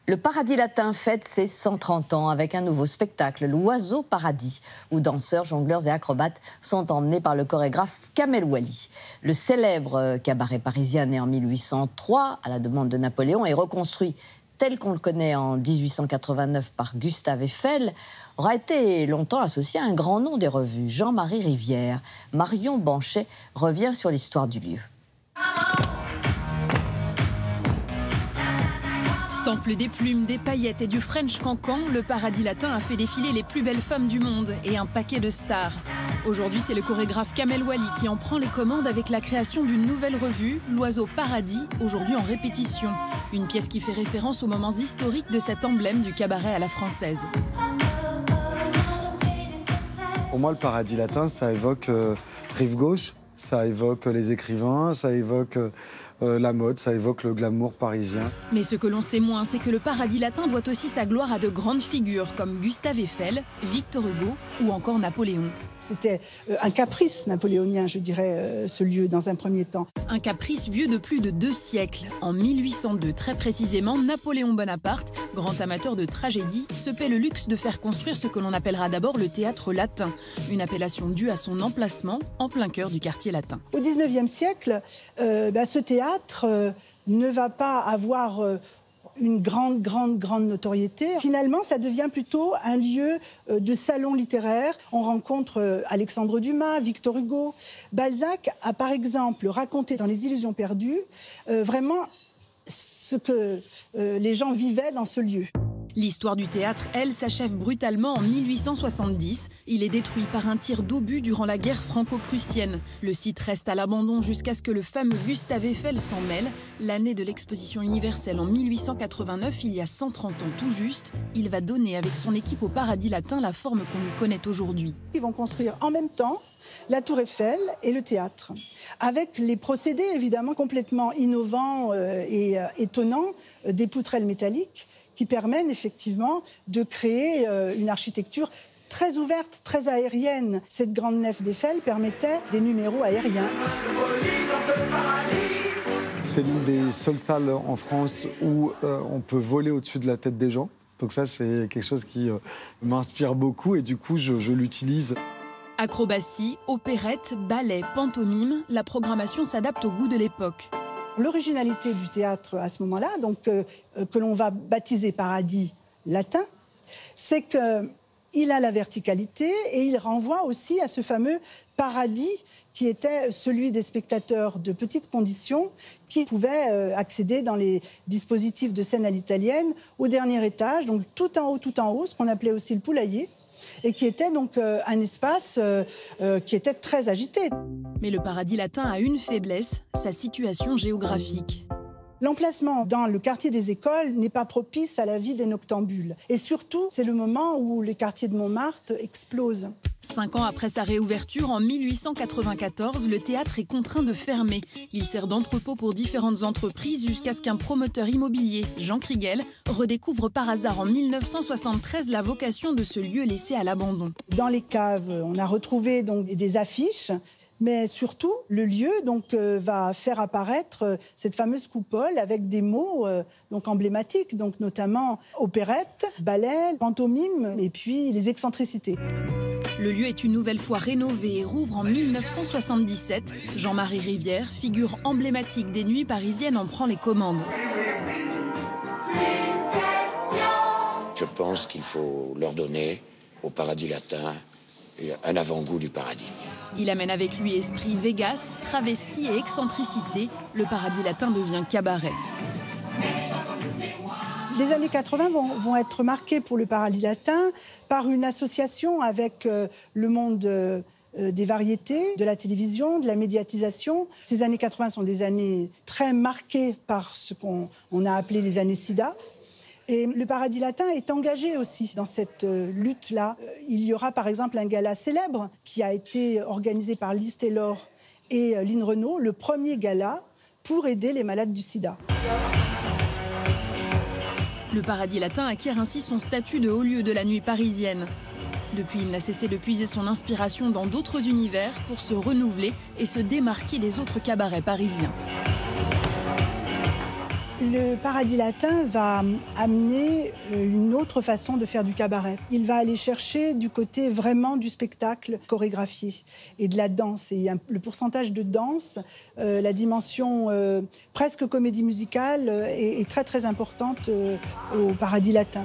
Le Paradis Latin fête ses 130 ans avec un nouveau spectacle, l'Oiseau Paradis, où danseurs, jongleurs et acrobates sont emmenés par le chorégraphe Kamel Ouali. Le célèbre cabaret parisien né en 1803 à la demande de Napoléon et reconstruit tel qu'on le connaît en 1889 par Gustave Eiffel, aura été longtemps associé à un grand nom des revues, Jean-Marie Rivière. Marion Banchet revient sur l'histoire du lieu. Temple des plumes, des paillettes et du French cancan, le Paradis Latin a fait défiler les plus belles femmes du monde et un paquet de stars. Aujourd'hui, c'est le chorégraphe Kamel Ouali qui en prend les commandes avec la création d'une nouvelle revue, l'Oiseau Paradis, aujourd'hui en répétition. Une pièce qui fait référence aux moments historiques de cet emblème du cabaret à la française. Pour moi, le Paradis Latin, ça évoque Rive Gauche, ça évoque les écrivains, ça évoque la mode, ça évoque le glamour parisien. Mais ce que l'on sait moins, c'est que le Paradis Latin doit aussi sa gloire à de grandes figures comme Gustave Eiffel, Victor Hugo ou encore Napoléon. C'était un caprice napoléonien, je dirais, ce lieu dans un premier temps. Un caprice vieux de plus de 2 siècles. En 1802, très précisément, Napoléon Bonaparte, grand amateur de tragédie, se paie le luxe de faire construire ce que l'on appellera d'abord le théâtre latin. Une appellation due à son emplacement en plein cœur du quartier latin. Au XIXe siècle, ce théâtre ne va pas avoir une grande notoriété. Finalement, ça devient plutôt un lieu de salon littéraire. On rencontre Alexandre Dumas, Victor Hugo. Balzac a par exemple raconté dans Les Illusions perdues vraiment ce que les gens vivaient dans ce lieu. L'histoire du théâtre, elle, s'achève brutalement en 1870. Il est détruit par un tir d'obus durant la guerre franco-prussienne. Le site reste à l'abandon jusqu'à ce que le fameux Gustave Eiffel s'en mêle. L'année de l'exposition universelle en 1889, il y a 130 ans tout juste, il va donner avec son équipe au Paradis Latin la forme qu'on lui connaît aujourd'hui. Ils vont construire en même temps la Tour Eiffel et le théâtre, avec les procédés évidemment complètement innovants et étonnants des poutrelles métalliques, qui permettent effectivement de créer une architecture très ouverte, très aérienne. Cette grande nef d'Eiffel permettait des numéros aériens. C'est l'une des seules salles en France où on peut voler au-dessus de la tête des gens. Donc ça, c'est quelque chose qui m'inspire beaucoup et du coup, je l'utilise. Acrobatie, opérette, ballet, pantomime, la programmation s'adapte au goût de l'époque. L'originalité du théâtre à ce moment-là, donc que l'on va baptiser Paradis Latin, c'est qu'il a la verticalité et il renvoie aussi à ce fameux paradis qui était celui des spectateurs de petites conditions qui pouvaient accéder dans les dispositifs de scène à l'italienne au dernier étage, donc tout en haut, ce qu'on appelait aussi le poulailler, et qui était donc un espace qui était très agité. Mais le Paradis Latin a une faiblesse, sa situation géographique. L'emplacement dans le quartier des écoles n'est pas propice à la vie des noctambules. Et surtout, c'est le moment où les quartiers de Montmartre explosent. 5 ans après sa réouverture, en 1894, le théâtre est contraint de fermer. Il sert d'entrepôt pour différentes entreprises jusqu'à ce qu'un promoteur immobilier, Jean Kriegel, redécouvre par hasard en 1973 la vocation de ce lieu laissé à l'abandon. Dans les caves, on a retrouvé donc des affiches. Mais surtout, le lieu va faire apparaître cette fameuse coupole avec des mots emblématiques, donc notamment opérette, ballet, pantomime et puis les excentricités. Le lieu est une nouvelle fois rénové et rouvre en 1977. Jean-Marie Rivière, figure emblématique des nuits parisiennes, en prend les commandes. Je pense qu'il faut leur donner au Paradis Latin un avant-goût du paradis. Il amène avec lui esprit Vegas, travesti et excentricité. Le Paradis Latin devient cabaret. Les années 80 vont être marquées pour le Paradis Latin par une association avec le monde des variétés, de la télévision, de la médiatisation. Ces années 80 sont des années très marquées par ce qu'on a appelé les années SIDA. Et le Paradis Latin est engagé aussi dans cette lutte-là. Il y aura par exemple un gala célèbre qui a été organisé par Liz Taylor et Lynn Renaud, le premier gala pour aider les malades du sida. Le Paradis Latin acquiert ainsi son statut de haut lieu de la nuit parisienne. Depuis, il n'a cessé de puiser son inspiration dans d'autres univers pour se renouveler et se démarquer des autres cabarets parisiens. Le Paradis Latin va amener une autre façon de faire du cabaret. Il va aller chercher du côté vraiment du spectacle chorégraphié et de la danse. Et le pourcentage de danse, la dimension presque comédie musicale est très très importante au Paradis Latin.